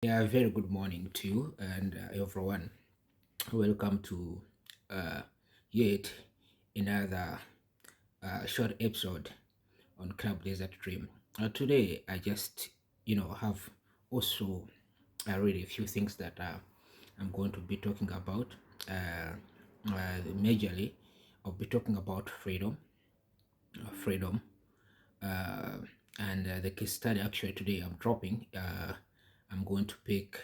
Yeah, very good morning to you and everyone. Welcome to uh, yet another short episode on Club Desert Dream. Today, I just have also really a few things that I'm going to be talking about. Uh, Majorly, I'll be talking about freedom, uh, and the case study actually today I'm dropping. I'm going to pick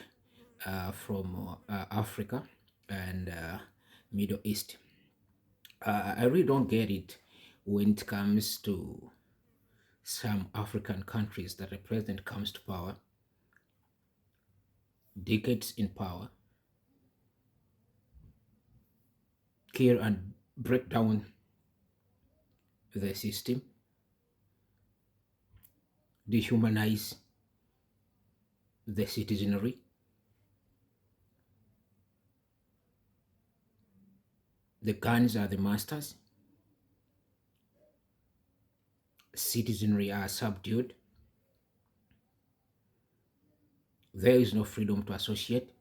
from Africa and Middle East. I really don't get it when it comes to some African countries that a president comes to power, decades in power, kill and break down the system, dehumanize the citizenry. The guns are the masters, citizenry are subdued, there is no freedom to associate,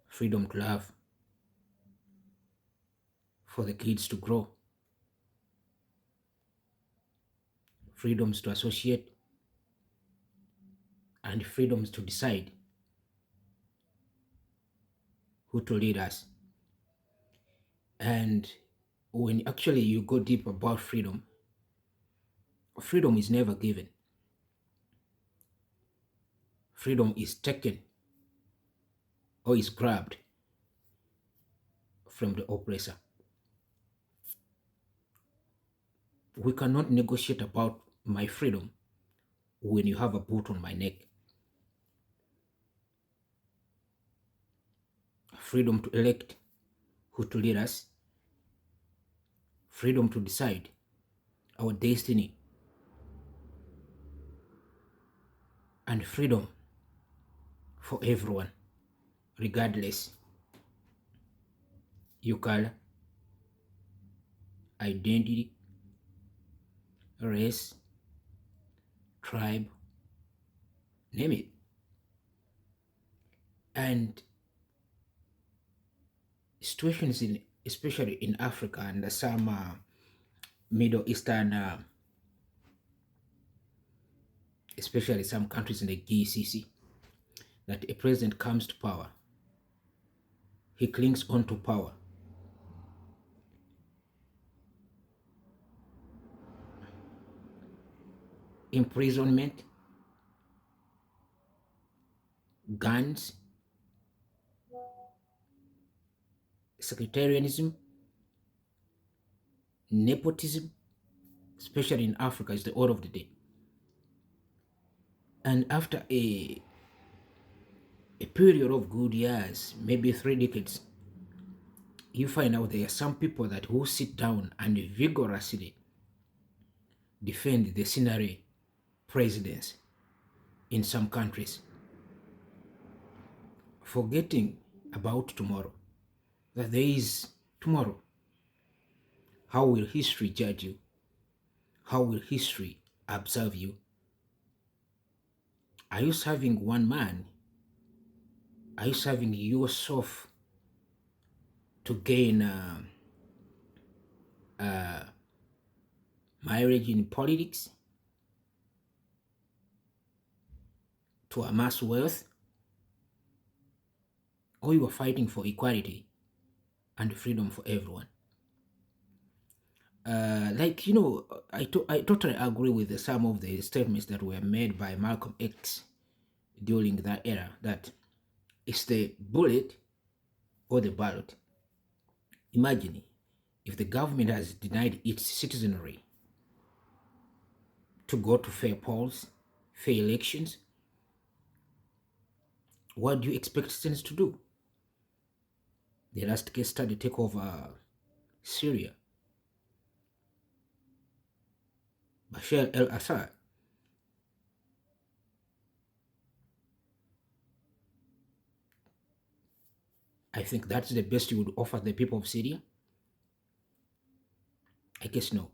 freedom to love, for the kids to grow, freedoms to associate, and freedoms to decide who to lead us. And when actually you go deep about freedom, freedom is never given. Freedom is taken or is grabbed from the oppressor. We cannot negotiate about my freedom when you have a boot on my neck. Freedom to elect who to lead us, freedom to decide our destiny, and freedom for everyone, regardless your color, identity, race, tribe, name it. And situations in especially in Africa and some Middle Eastern, especially some countries in the GCC, that a president comes to power, he clings on to power, imprisonment, guns, sectarianism, nepotism, especially in Africa, is the order of the day. And after a period of good years, maybe 3 decades, you find out there are some people that will sit down and vigorously defend the scenario presidents in some countries, forgetting about tomorrow, that there is tomorrow. How will history judge you? How will history observe you? Are you serving one man? Are you serving yourself to gain uh, marriage in politics, to amass wealth, or you are fighting for equality and freedom for everyone? I totally agree with some of the statements that were made by Malcolm X during that era, that it's the bullet or the ballot. Imagine if the government has denied its citizenry to go to fair polls, fair elections, what do you expect citizens to do? The last case study take over Syria, Bashar al-Assad. I think that's the best you would offer the people of Syria. I guess no.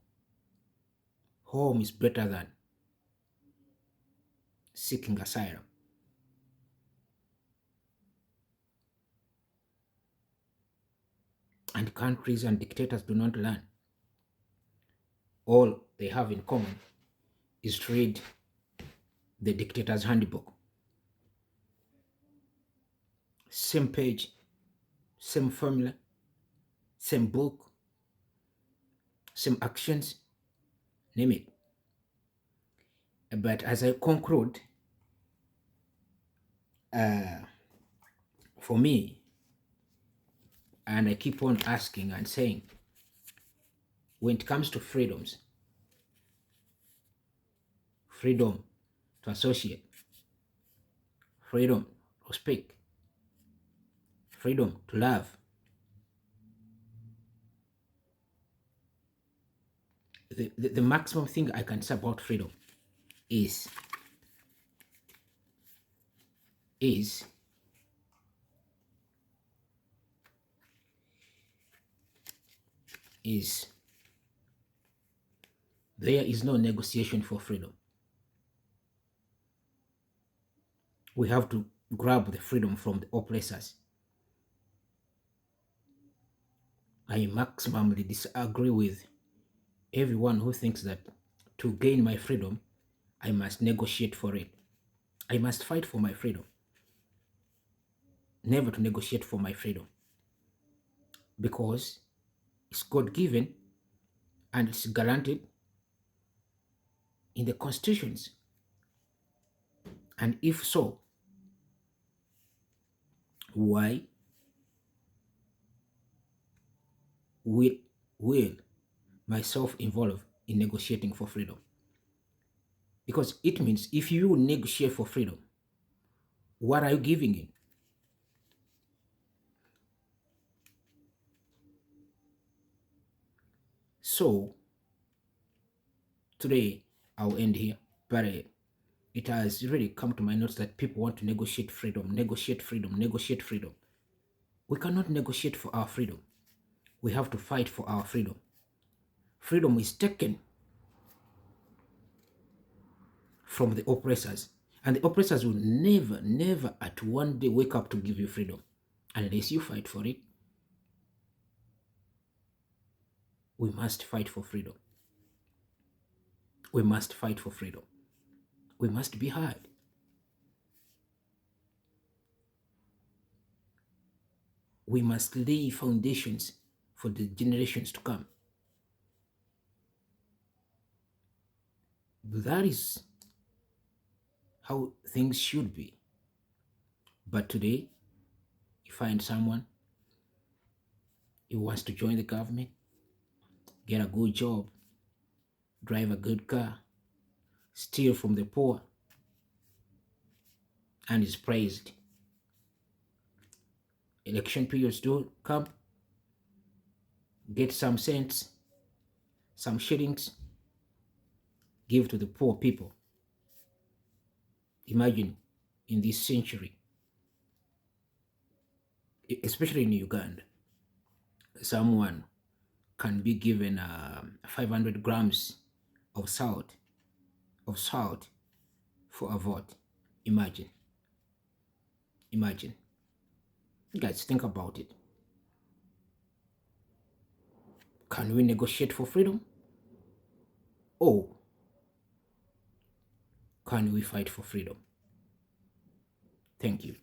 Home is better than seeking asylum. And countries and dictators do not learn. All they have in common is to read the dictator's handbook. Same page, same formula, same book, same actions, name it. But as I conclude, for me, and I keep on asking and saying, when it comes to freedoms, freedom to associate, freedom to speak, freedom to love, the maximum thing I can say about freedom is there is no negotiation for freedom. We have to grab the freedom from the oppressors. I maximally disagree with everyone who thinks that to gain my freedom, I must negotiate for it. I must fight for my freedom. Never to negotiate for my freedom. Because it's God-given and it's guaranteed in the constitutions. And if so, why will myself involve in negotiating for freedom? Because it means if you negotiate for freedom, what are you giving in? So today I'll end here, but it has really come to my notice that people want to negotiate freedom, negotiate freedom, negotiate freedom. We cannot negotiate for our freedom. We have to fight for our freedom. Freedom is taken from the oppressors, and the oppressors will never at one day wake up to give you freedom unless you fight for it. We must fight for freedom. We must fight for freedom. We must be heard. We must lay foundations for the generations to come. That is how things should be. But today, you find someone who wants to join the government, get a good job, drive a good car, steal from the poor, and is praised. Election periods do come, get some cents, some shillings, give to the poor people. Imagine in this century, especially in Uganda, someone can be given 500 grams of salt for a vote. Imagine. Guys, think about it. Can we negotiate for freedom? Or can we fight for freedom? Thank you.